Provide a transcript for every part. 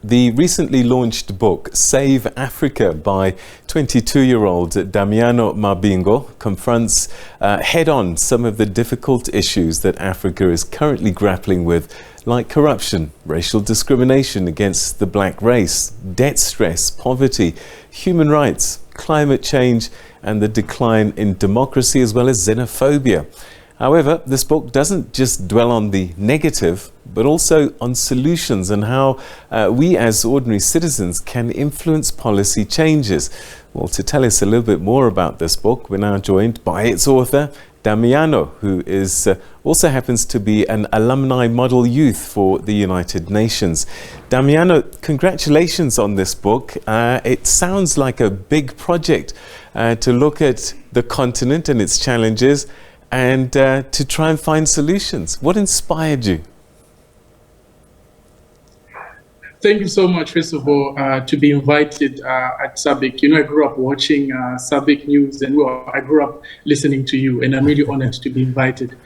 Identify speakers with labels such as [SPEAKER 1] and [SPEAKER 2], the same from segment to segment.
[SPEAKER 1] the recently launched book Save Africa by 22-year-old Damiano Mabingo confronts head-on some of the difficult issues that Africa is currently grappling with, like corruption, racial discrimination against the black race, debt stress, poverty, human rights, climate change, and the decline in democracy, as well as xenophobia. However, this book doesn't just dwell on the negative, but also on solutions and how we as ordinary citizens can influence policy changes. Well, to tell us a little bit more about this book, we're now joined by its author, Damiano, who is also happens to be an alumni model youth for the United Nations. Damiano, congratulations on this book. It sounds like a big project to look at the continent and its challenges and to try and find solutions. What inspired you?
[SPEAKER 2] Thank you so much, first of all, to be invited at SABC. You know, I grew up watching SABC News, and I grew up listening to you, and I'm really honored to be invited.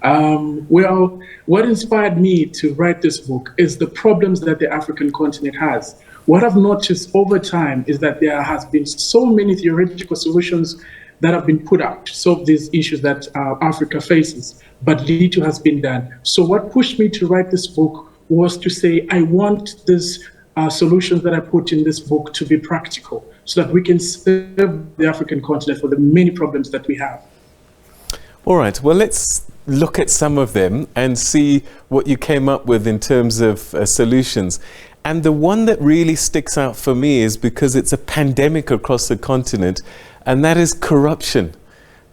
[SPEAKER 2] Well, what inspired me to write this book is the problems that the African continent has. What I've noticed over time is that there has been so many theoretical solutions that have been put out to solve these issues that Africa faces, but little has been done. So what pushed me to write this book was to say, I want these solutions that I put in this book to be practical so that we can serve the African continent for the many problems that we have.
[SPEAKER 1] All right, well, let's look at some of them and see what you came up with in terms of solutions. And the one that really sticks out for me is because it's a pandemic across the continent, and that is corruption.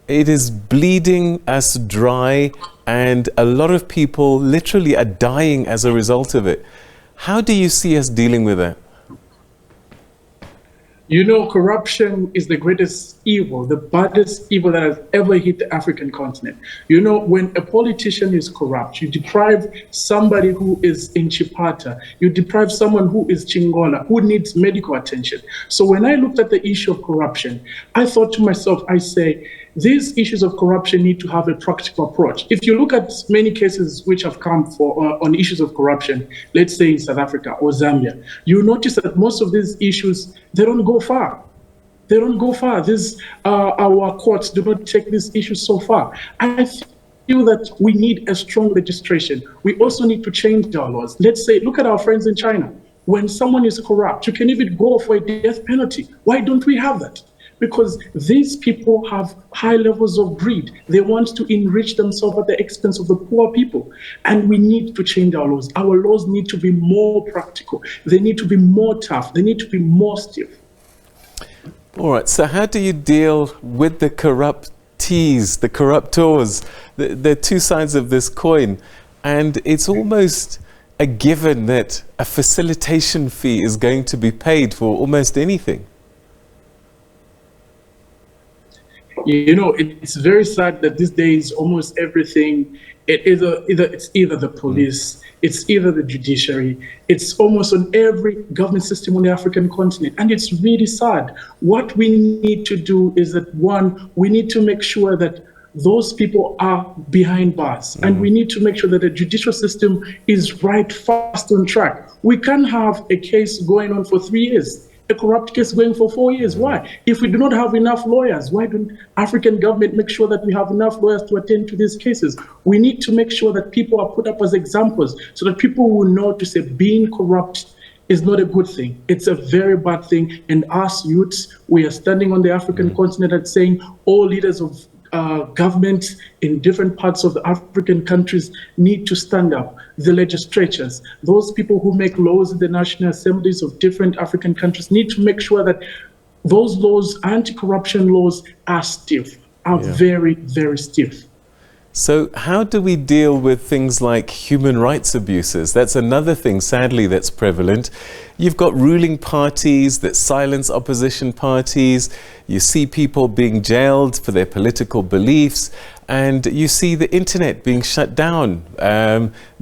[SPEAKER 1] It is bleeding us dry, and a lot of people literally are dying as a result of it. How do you see us dealing with that?
[SPEAKER 2] You know, corruption is the greatest evil, the baddest evil that has ever hit the African continent. You know, when a politician is corrupt, you deprive somebody who is in Chipata, you deprive someone who is Chingola, who needs medical attention. So when I looked at the issue of corruption, I thought to myself, I say, these issues of corruption need to have a practical approach. If you look at many cases which have come on issues of corruption, let's say in South Africa or Zambia, you notice that most of these issues, they don't go far. They don't go far. Our courts do not take these issues so far. I feel that we need a strong legislation. We also need to change our laws. Let's say, look at our friends in China. When someone is corrupt, you can even go for a death penalty. Why don't we have that? Because these people have high levels of greed. They want to enrich themselves at the expense of the poor people. And we need to change our laws. Our laws need to be more practical. They need to be more tough. They need to be more stiff.
[SPEAKER 1] All right, so how do you deal with the corruptees, the corruptors? They're two sides of this coin. And it's almost a given that a facilitation fee is going to be paid for almost anything.
[SPEAKER 2] You know, it's very sad that these days almost everything, it's either the police, it's either the judiciary, it's almost on every government system on the African continent. And it's really sad. What we need to do is that, one, we need to make sure that those people are behind bars. And we need to make sure that the judicial system is right fast on track. We can't have a case going on for 3 years. A corrupt case going for 4 years. Why? If we do not have enough lawyers, why don't African government make sure that we have enough lawyers to attend to these cases? We need to make sure that people are put up as examples so that people will know to say being corrupt is not a good thing. It's a very bad thing. And us youths, we are standing on the African continent and saying all leaders of governments in different parts of the African countries need to stand up. The legislatures, those people who make laws in the national assemblies of different African countries need to make sure that those laws, anti-corruption laws, are stiff, are very, very stiff.
[SPEAKER 1] So how do we deal with things like human rights abuses? That's another thing, sadly, that's prevalent. You've got ruling parties that silence opposition parties. You see people being jailed for their political beliefs. And you see the internet being shut down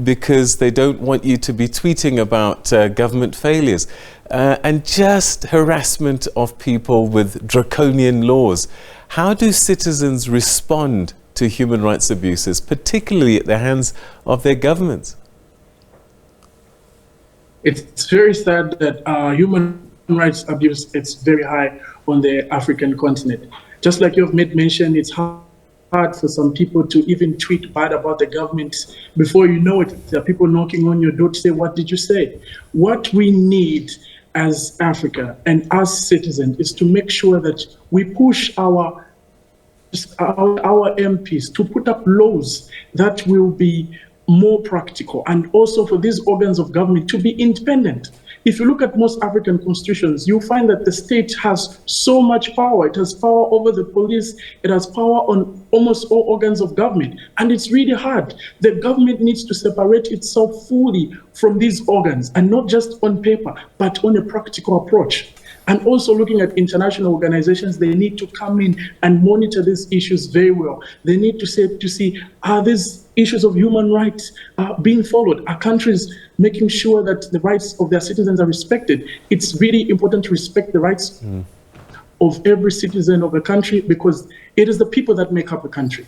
[SPEAKER 1] because they don't want you to be tweeting about government failures. And just harassment of people with draconian laws. How do citizens respond to human rights abuses, particularly at the hands of their governments?
[SPEAKER 2] It's very sad that human rights abuse it's very high on the African continent. Just like you have made mention, it's hard for some people to even tweet bad about the government. Before you know it, there are people knocking on your door to say, "What did you say?" What we need as Africa and as citizens is to make sure that we push our MPs to put up laws that will be more practical, and also for these organs of government to be independent. If you look at most African constitutions, you'll find that the state has so much power. It has power over the police. It has power on almost all organs of government. And it's really hard. The government needs to separate itself fully from these organs, and not just on paper, but on a practical approach. And also looking at international organizations, they need to come in and monitor these issues very well. They need to see, are these issues of human rights being followed? Are countries making sure that the rights of their citizens are respected? It's really important to respect the rights of every citizen of a country, because it is the people that make up a country.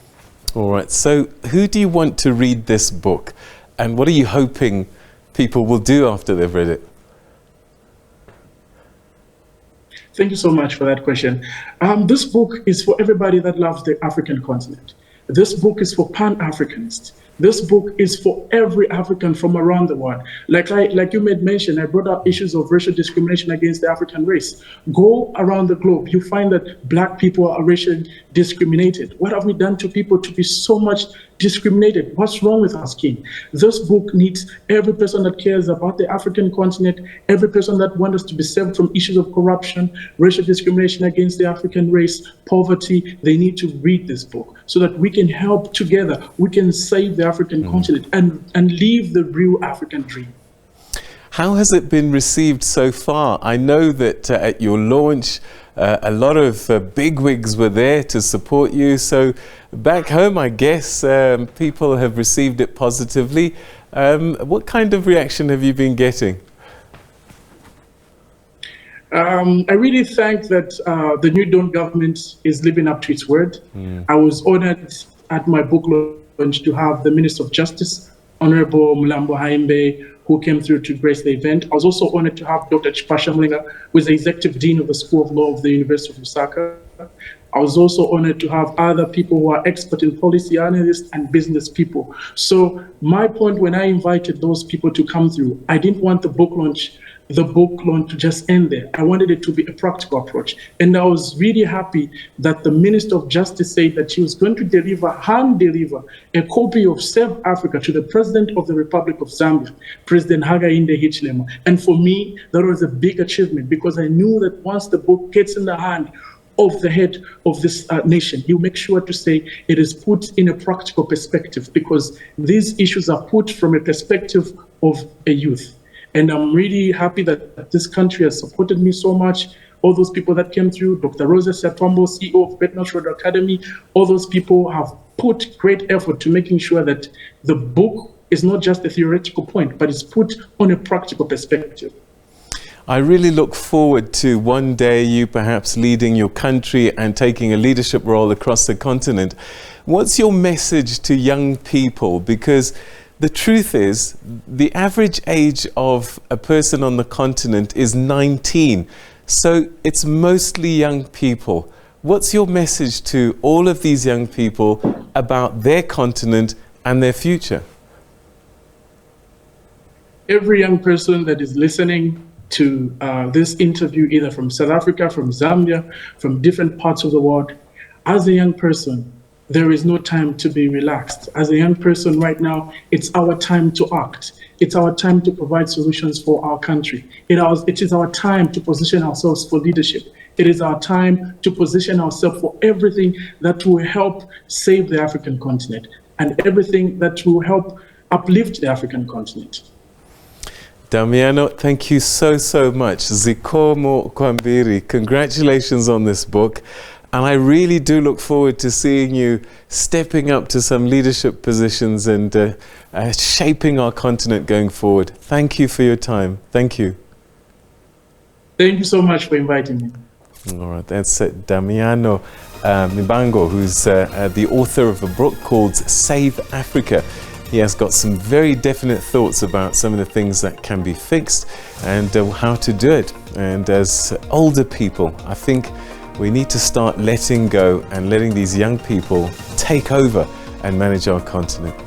[SPEAKER 1] All right. So who do you want to read this book? And what are you hoping people will do after they've read it?
[SPEAKER 2] Thank you so much for that question. This book is for everybody that loves the African continent. This book is for Pan-Africanists. This book is for every African from around the world. Like you made mention, I brought up issues of racial discrimination against the African race. Go around the globe, you find that Black people are racially discriminated. What have we done to people to be so much discriminated? What's wrong with our skin? This book needs every person that cares about the African continent, every person that wants us to be saved from issues of corruption, racial discrimination against the African race, poverty. They need to read this book so that we can help together. We can save the African continent and live the real African dream.
[SPEAKER 1] How has it been received so far? I know that at your launch, a lot of bigwigs were there to support you. So back home, I guess people have received it positively. What kind of reaction have you been getting?
[SPEAKER 2] I really think that the New Dawn government is living up to its word. I was honored at my book launch to have the Minister of Justice, Honorable Mulambo Haimbe, who came through to grace the event. I was also honored to have Dr. Chipasha Mlinga, who is the Executive Dean of the School of Law of the University of Lusaka. I was also honored to have other people who are expert in policy analysts and business people. So my point when I invited those people to come through, I didn't want the book launch to just end there. I wanted it to be a practical approach. And I was really happy that the Minister of Justice said that she was going to hand deliver a copy of Save Africa to the President of the Republic of Zambia, President Hakainde Hichilema. And for me, that was a big achievement, because I knew that once the book gets in the hand of the head of this nation, he'll make sure to say it is put in a practical perspective, because these issues are put from a perspective of a youth. And I'm really happy that this country has supported me so much. All those people that came through, Dr. Rosa Satombo, CEO of Betnos Road Academy, all those people have put great effort to making sure that the book is not just a theoretical point, but it's put on a practical perspective.
[SPEAKER 1] I really look forward to one day you perhaps leading your country and taking a leadership role across the continent. What's your message to young people? Because the truth is, the average age of a person on the continent is 19. So it's mostly young people. What's your message to all of these young people about their continent and their future?
[SPEAKER 2] Every young person that is listening to this interview, either from South Africa, from Zambia, from different parts of the world, as a young person, there is no time to be relaxed. As a young person right now, it's our time to act. It's our time to provide solutions for our country. It is our time to position ourselves for leadership. It is our time to position ourselves for everything that will help save the African continent and everything that will help uplift the African continent.
[SPEAKER 1] Damiano, thank you so much. Zikomo Kwambiri, congratulations on this book. And I really do look forward to seeing you stepping up to some leadership positions and shaping our continent going forward. Thank you for your time. Thank you.
[SPEAKER 2] Thank you so much for inviting me.
[SPEAKER 1] All right, that's Damiano Mabingo, who's the author of a book called Save Africa. He has got some very definite thoughts about some of the things that can be fixed and how to do it. And as older people, I think we need to start letting go and letting these young people take over and manage our continent.